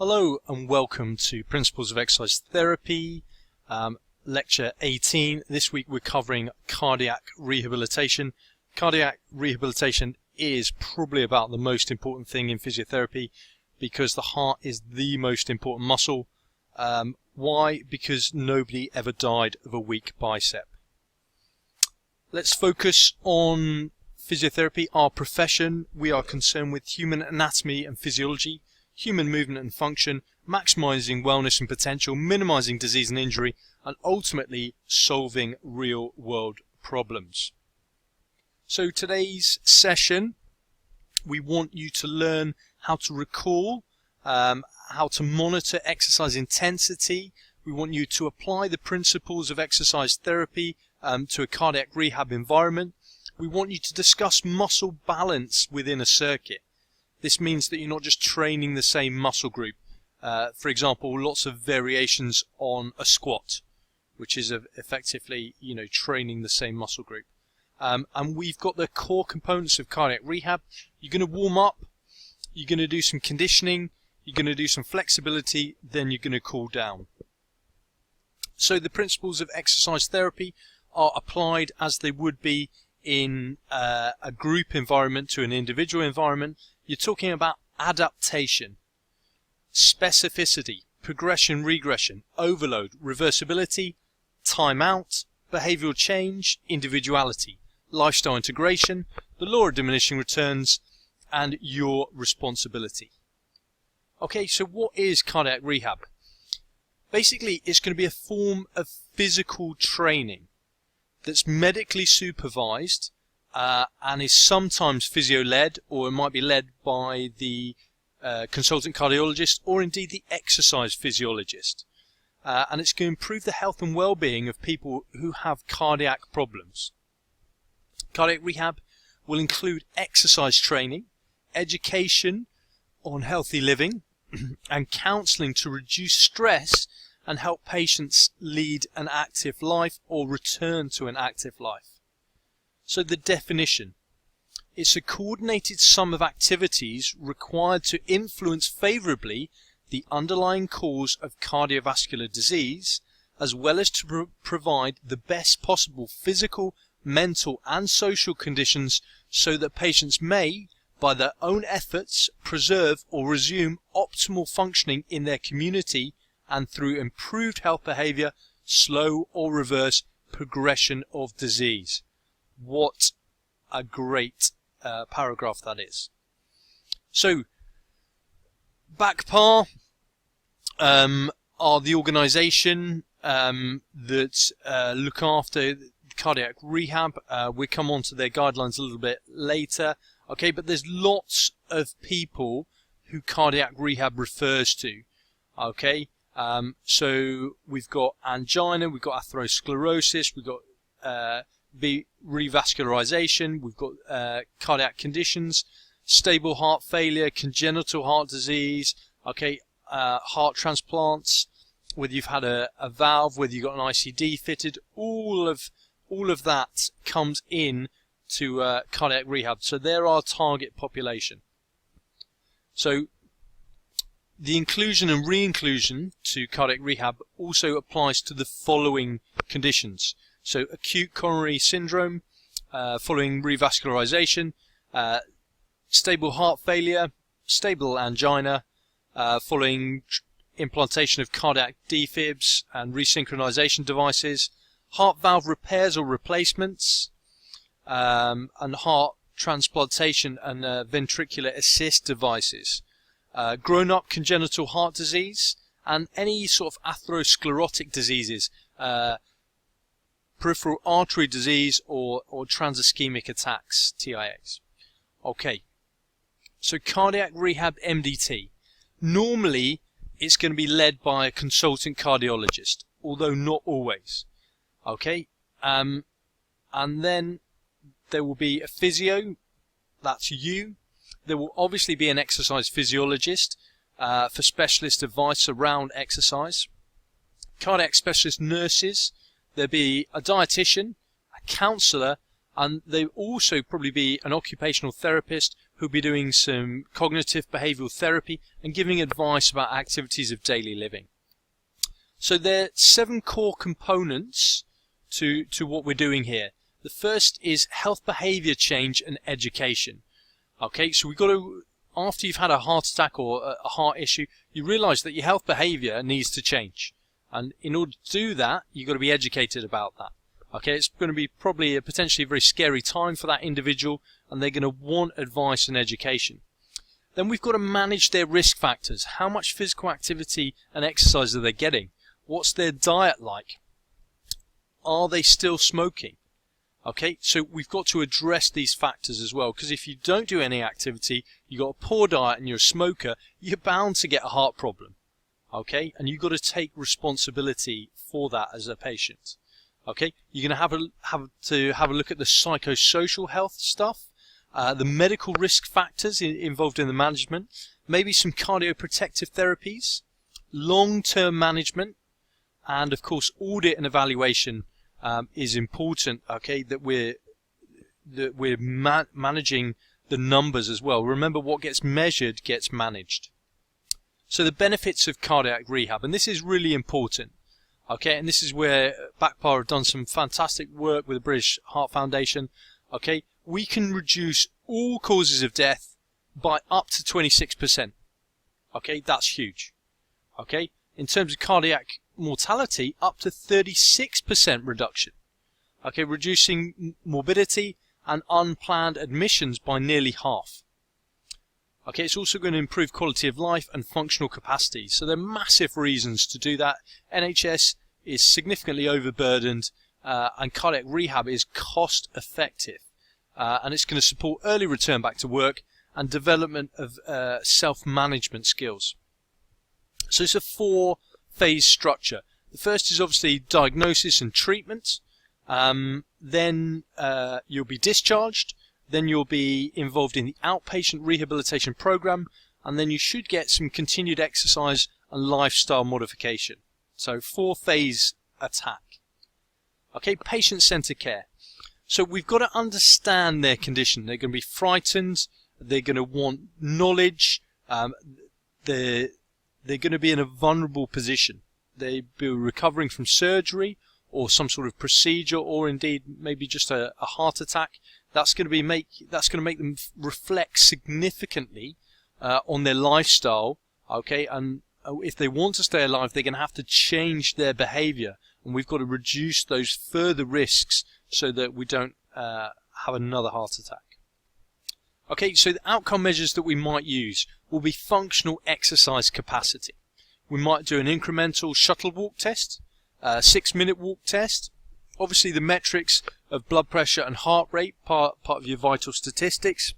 Hello and welcome to Principles of Exercise Therapy, Lecture 18. This week we're covering cardiac rehabilitation. Cardiac rehabilitation is probably about the most important thing in physiotherapy because the heart is the most important muscle. Why? Because nobody ever died of a weak bicep. Let's focus on physiotherapy, our profession. We are concerned with human anatomy and physiology, human movement and function, maximizing wellness and potential, minimizing disease and injury, and ultimately solving real-world problems. So today's session, we want you to learn how to recall, how to monitor exercise intensity. We want you to apply the principles of exercise therapy to a cardiac rehab environment. We want you to discuss muscle balance within a circuit. This means that you're not just training the same muscle group. For example, lots of variations on a squat, which is effectively, training the same muscle group. And we've got the core components of cardiac rehab. You're going to warm up, you're going to do some conditioning, you're going to do some flexibility, then you're going to cool down. So the principles of exercise therapy are applied as they would be in a group environment to an individual environment. You're talking about adaptation, specificity, progression, regression, overload, reversibility, time out, behavioural change, individuality, lifestyle integration, the law of diminishing returns, and your responsibility. Okay, so what is cardiac rehab? Basically, it's going to be a form of physical training that's medically supervised and is sometimes physio-led, or it might be led by the consultant cardiologist or indeed the exercise physiologist. And it's going to improve the health and well-being of people who have cardiac problems. Cardiac rehab will include exercise training, education on healthy living, and counselling to reduce stress and help patients lead an active life or return to an active life. So the definition: it's a coordinated sum of activities required to influence favourably the underlying cause of cardiovascular disease, as well as to provide the best possible physical, mental and social conditions so that patients may, by their own efforts, preserve or resume optimal functioning in their community and through improved health behaviour, slow or reverse progression of disease. What a great paragraph that is. So, BACPR are the organisation that look after cardiac rehab. We'll come on to their guidelines a little bit later. Okay, but there's lots of people who cardiac rehab refers to. Okay, so we've got angina, we've got atherosclerosis, we've got revascularization, we've got cardiac conditions, stable heart failure, congenital heart disease, okay, heart transplants, whether you've had a valve, whether you've got an ICD fitted, all of that comes in to cardiac rehab. So they're our target population. So the inclusion and re-inclusion to cardiac rehab also applies to the following conditions. So acute coronary syndrome following revascularization, stable heart failure, stable angina following implantation of cardiac defibs and resynchronization devices, heart valve repairs or replacements, and heart transplantation and ventricular assist devices, grown-up congenital heart disease, and any sort of atherosclerotic diseases, peripheral artery disease or transischemic attacks, TIAs. Okay, so cardiac rehab MDT. Normally, it's going to be led by a consultant cardiologist, although not always. Okay, and then there will be a physio, that's you. There will obviously be an exercise physiologist for specialist advice around exercise. Cardiac specialist nurses. There'll be a dietitian, a counsellor, and there'll also probably be an occupational therapist who'll be doing some cognitive behavioural therapy and giving advice about activities of daily living. So there are 7 core components to what we're doing here. The first is health behaviour change and education. Okay, so we've got to, after you've had a heart attack or a heart issue, you realise that your health behaviour needs to change. And in order to do that, you've got to be educated about that. Okay, it's going to be probably a potentially very scary time for that individual, and they're going to want advice and education. Then we've got to manage their risk factors. How much physical activity and exercise are they getting? What's their diet like? Are they still smoking? Okay, so we've got to address these factors as well, because if you don't do any activity, you've got a poor diet and you're a smoker, you're bound to get a heart problem. Okay, and you've got to take responsibility for that as a patient. Okay, you're going to have a look at the psychosocial health stuff, the medical risk factors involved in the management, maybe some cardioprotective therapies, long-term management, and of course audit and evaluation is important. Okay, that we're managing the numbers as well. Remember, what gets measured gets managed. So the benefits of cardiac rehab, and this is really important. Okay, and this is where BACPR have done some fantastic work with the British Heart Foundation. Okay, we can reduce all causes of death by up to 26%. Okay, that's huge. Okay, in terms of cardiac mortality, up to 36% reduction. Okay, reducing morbidity and unplanned admissions by nearly half. Okay, it's also going to improve quality of life and functional capacity. So there are massive reasons to do that. NHS is significantly overburdened, and cardiac rehab is cost effective. And it's going to support early return back to work and development of self-management skills. So it's a 4-phase structure. The first is obviously diagnosis and treatment. Then you'll be discharged. Then you'll be involved in the outpatient rehabilitation program, and then you should get some continued exercise and lifestyle modification. So 4-phase attack. Okay, patient-centered care. So we've got to understand their condition. They're going to be frightened. They're going to want knowledge. They're going to be in a vulnerable position. They'll be recovering from surgery or some sort of procedure, or indeed maybe just a heart attack. That's going to make them reflect significantly on their lifestyle. Okay, and if they want to stay alive, they're going to have to change their behaviour, and we've got to reduce those further risks so that we don't have another heart attack. Okay, so the outcome measures that we might use will be functional exercise capacity. We might do an incremental shuttle walk test, 6-minute walk test. Obviously the metrics of blood pressure and heart rate, part of your vital statistics.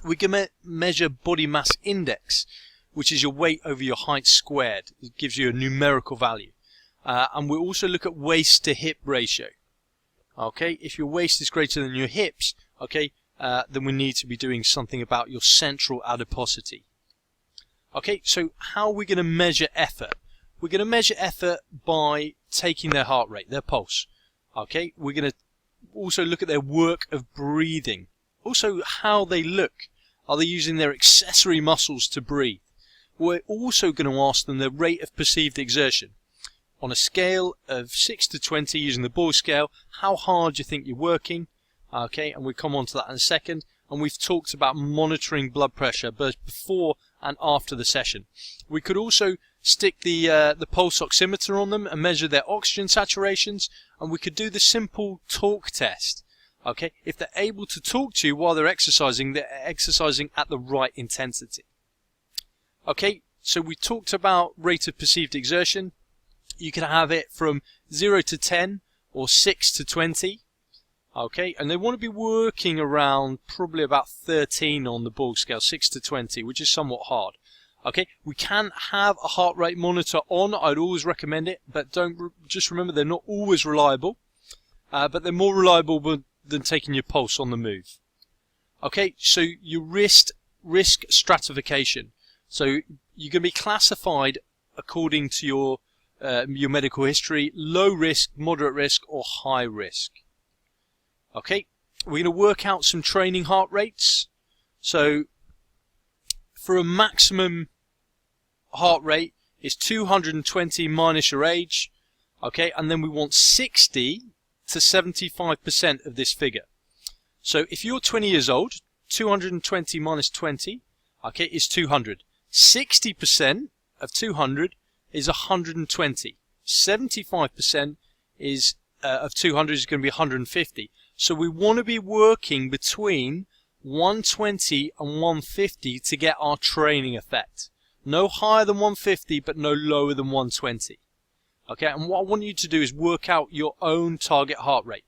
We can measure body mass index, which is your weight over your height squared. It gives you a numerical value. And we'll also look at waist to hip ratio. Okay, if your waist is greater than your hips, okay, then we need to be doing something about your central adiposity. Okay, so how are we going to measure effort? We're going to measure effort by taking their heart rate, their pulse. Okay, we're going to also look at their work of breathing. Also, how they look. Are they using their accessory muscles to breathe? We're also going to ask them the rate of perceived exertion. On a scale of 6 to 20, using the Boyle scale, how hard do you think you're working? Okay, and we'll come on to that in a second. And we've talked about monitoring blood pressure both before and after the session. We could also stick the pulse oximeter on them and measure their oxygen saturations, and we could do the simple talk test. Okay, if they're able to talk to you while they're exercising at the right intensity. Okay, so we talked about rate of perceived exertion. You can have it from 0 to 10 or 6 to 20. Okay, and they want to be working around probably about 13 on the Boyle scale, 6 to 20, which is somewhat hard. Okay, we can have a heart rate monitor on. I'd always recommend it, but just remember they're not always reliable, but they're more reliable than taking your pulse on the move. Okay, so your risk stratification. So you're going to be classified according to your medical history: low risk, moderate risk, or high risk. Okay, we're going to work out some training heart rates. So for a maximum heart rate is 220 minus your age, okay, and then we want 60 to 75% of this figure. So if you're 20 years old, 220 minus 20, okay, is 200. 60% of 200 is 120. 75% is of 200 is going to be 150. So we want to be working between 120 and 150 to get our training effect. No higher than 150, but no lower than 120. Okay, and what I want you to do is work out your own target heart rate,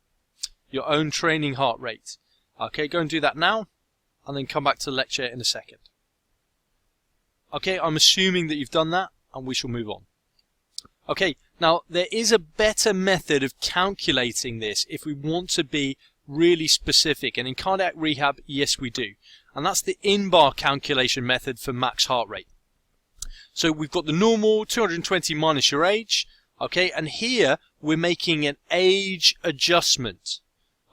your own training heart rate. Okay, go and do that now, and then come back to the lecture in a second. Okay, I'm assuming that you've done that, and we shall move on. Okay, now there is a better method of calculating this if we want to be really specific, and in cardiac rehab, yes we do. And that's the Inbar calculation method for max heart rate. So we've got the normal 220 minus your age, okay, and here we're making an age adjustment,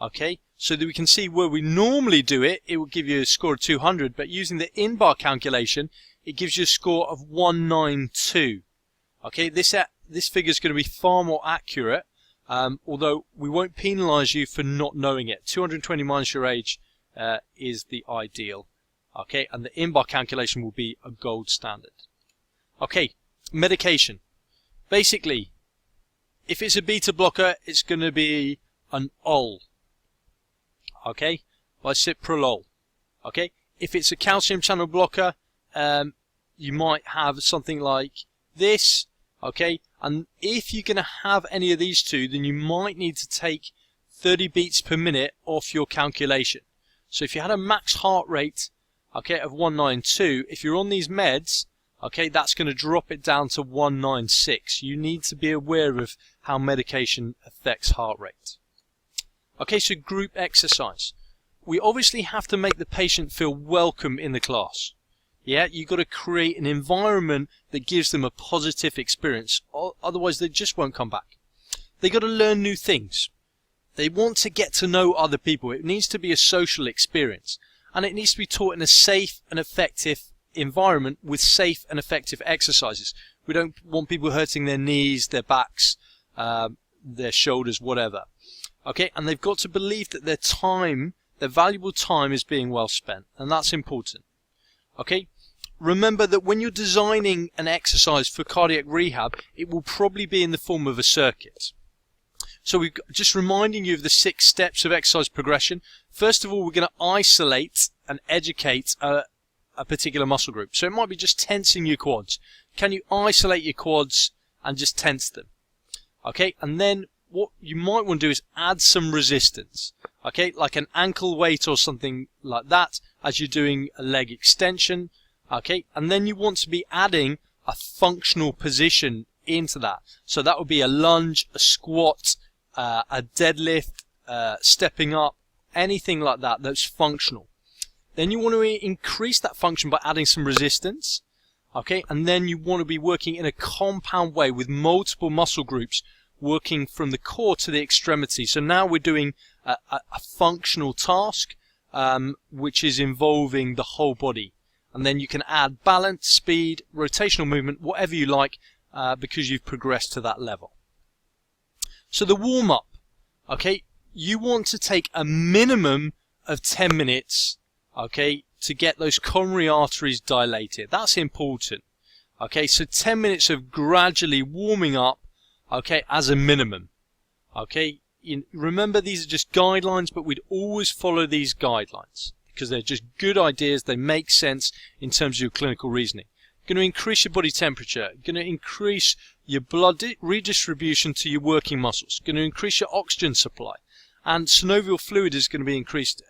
okay, so that we can see where we normally do it, it will give you a score of 200, but using the Inbar calculation, it gives you a score of 192. Okay, this figure is going to be far more accurate, although we won't penalise you for not knowing it. 220 minus your age is the ideal, okay, and the Inbar calculation will be a gold standard. Okay, medication. Basically, if it's a beta blocker, it's going to be an OL, okay, bisoprolol. Okay, if it's a calcium channel blocker, you might have something like this, okay, and if you're going to have any of these two, then you might need to take 30 beats per minute off your calculation. So if you had a max heart rate, okay, of 192, if you're on these meds, okay, that's going to drop it down to 196. You need to be aware of how medication affects heart rate. Okay, so group exercise. We obviously have to make the patient feel welcome in the class. Yeah, you've got to create an environment that gives them a positive experience, otherwise they just won't come back. They've got to learn new things. They want to get to know other people. It needs to be a social experience, and it needs to be taught in a safe and effective environment with safe and effective exercises. We don't want people hurting their knees, their backs, their shoulders, whatever. Okay, and they've got to believe that their time, their valuable time, is being well spent, and that's important. Okay, remember that when you're designing an exercise for cardiac rehab, it will probably be in the form of a circuit. So we're just reminding you of the 6 steps of exercise progression. First of all, we're going to isolate and educate a particular muscle group. So it might be just tensing your quads. Can you isolate your quads and just tense them? Okay, and then what you might want to do is add some resistance. Okay, like an ankle weight or something like that as you're doing a leg extension. Okay, and then you want to be adding a functional position into that. So that would be a lunge, a squat, a deadlift, stepping up, anything like that that's functional. Then you want to increase that function by adding some resistance. Okay, and then you want to be working in a compound way with multiple muscle groups working from the core to the extremity. So now we're doing a functional task, which is involving the whole body. And then you can add balance, speed, rotational movement, whatever you like, because you've progressed to that level. So the warm-up, okay, you want to take a minimum of 10 minutes, okay, to get those coronary arteries dilated. That's important. Okay, so 10 minutes of gradually warming up, okay, as a minimum. Okay, remember these are just guidelines, but we'd always follow these guidelines because they're just good ideas. They make sense in terms of your clinical reasoning. Going to increase your body temperature, going to increase your blood redistribution to your working muscles, going to increase your oxygen supply, and synovial fluid is going to be increased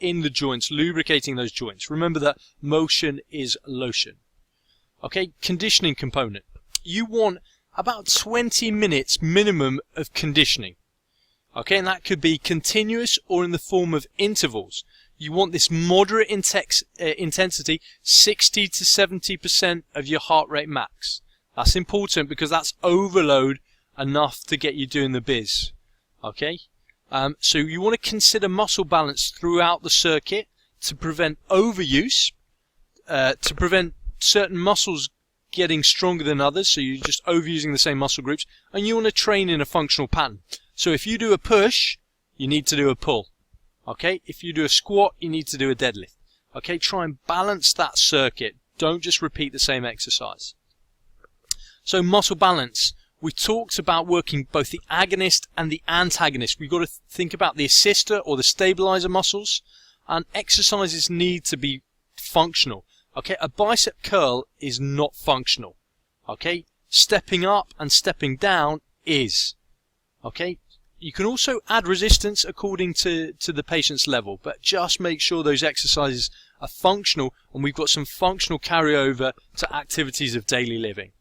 in the joints, lubricating those joints. Remember that motion is lotion. Okay, conditioning component. You want about 20 minutes minimum of conditioning. Okay, and that could be continuous or in the form of intervals. You want this moderate intensity, 60 to 70% of your heart rate max. That's important because that's overload enough to get you doing the biz. Okay, so you want to consider muscle balance throughout the circuit to prevent overuse, to prevent certain muscles getting stronger than others, so you're just overusing the same muscle groups, and you want to train in a functional pattern. So if you do a push, you need to do a pull. Okay, if you do a squat, you need to do a deadlift. Okay, try and balance that circuit. Don't just repeat the same exercise. So muscle balance. We talked about working both the agonist and the antagonist. We've got to think about the assister or the stabilizer muscles, and exercises need to be functional. Okay, a bicep curl is not functional. Okay, stepping up and stepping down is. Okay, you can also add resistance according to the patient's level, but just make sure those exercises are functional and we've got some functional carryover to activities of daily living.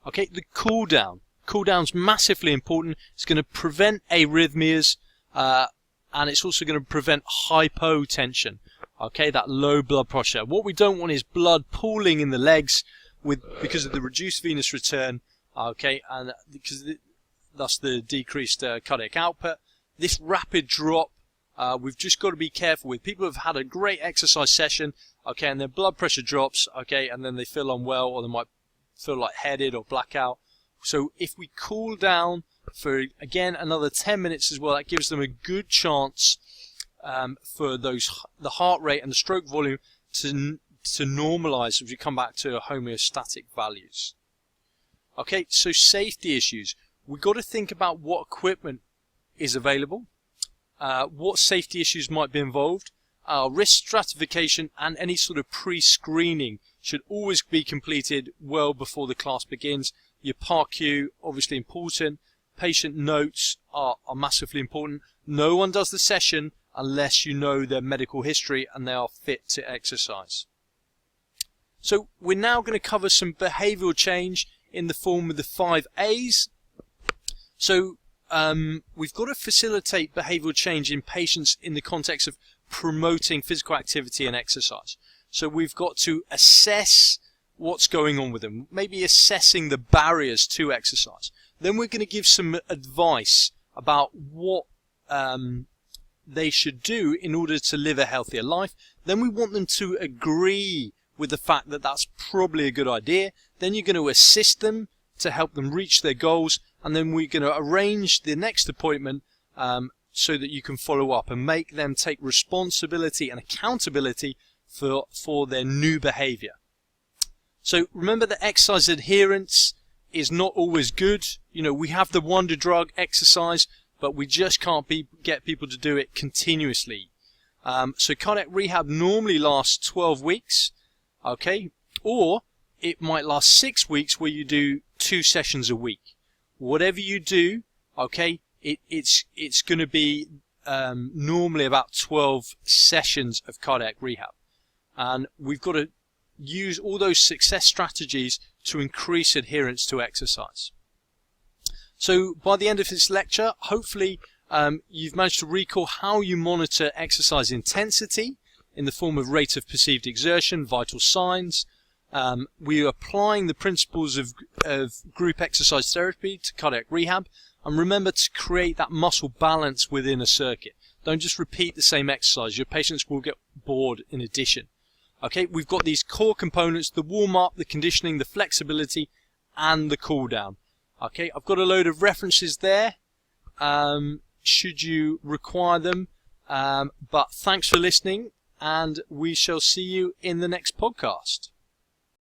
Okay, the cool down. Cool down's massively important. It's going to prevent arrhythmias, and it's also going to prevent hypotension. Okay, that low blood pressure. What we don't want is blood pooling in the legs because of the reduced venous return. Okay, and thus the decreased cardiac output. This rapid drop, we've just got to be careful with. People have had a great exercise session, okay, and their blood pressure drops, okay, and then they feel unwell, or they might feel lightheaded or blackout. So if we cool down for, again, another 10 minutes as well, that gives them a good chance for the heart rate and the stroke volume to normalize as we come back to homeostatic values. Okay, so safety issues. We've got to think about what equipment is available, what safety issues might be involved. Risk stratification and any sort of pre-screening should always be completed well before the class begins. Your PAR-Q, obviously important. Patient notes are massively important. No one does the session unless you know their medical history and they are fit to exercise. So we're now going to cover some behavioural change in the form of the 5 A's. So we've got to facilitate behavioural change in patients in the context of promoting physical activity and exercise. So we've got to assess what's going on with them, maybe assessing the barriers to exercise. Then we're going to give some advice about what they should do in order to live a healthier life. Then we want them to agree with the fact that that's probably a good idea. Then you're going to assist them to help them reach their goals, and then we're going to arrange the next appointment so that you can follow up and make them take responsibility and accountability for their new behavior. So remember that exercise adherence is not always good. You know, we have the wonder drug exercise, but we just can't get people to do it continuously. So cardiac rehab normally lasts 12 weeks, okay, or it might last 6 weeks where you do 2 sessions a week. Whatever you do, okay, it's going to be normally about 12 sessions of cardiac rehab. And we've got to use all those success strategies to increase adherence to exercise. So by the end of this lecture, hopefully you've managed to recall how you monitor exercise intensity in the form of rate of perceived exertion, vital signs. We are applying the principles of group exercise therapy to cardiac rehab. And remember to create that muscle balance within a circuit. Don't just repeat the same exercise. Your patients will get bored in addition. Okay, we've got these core components, the warm-up, the conditioning, the flexibility, and the cool-down. Okay, I've got a load of references there, should you require them. But thanks for listening, and we shall see you in the next podcast.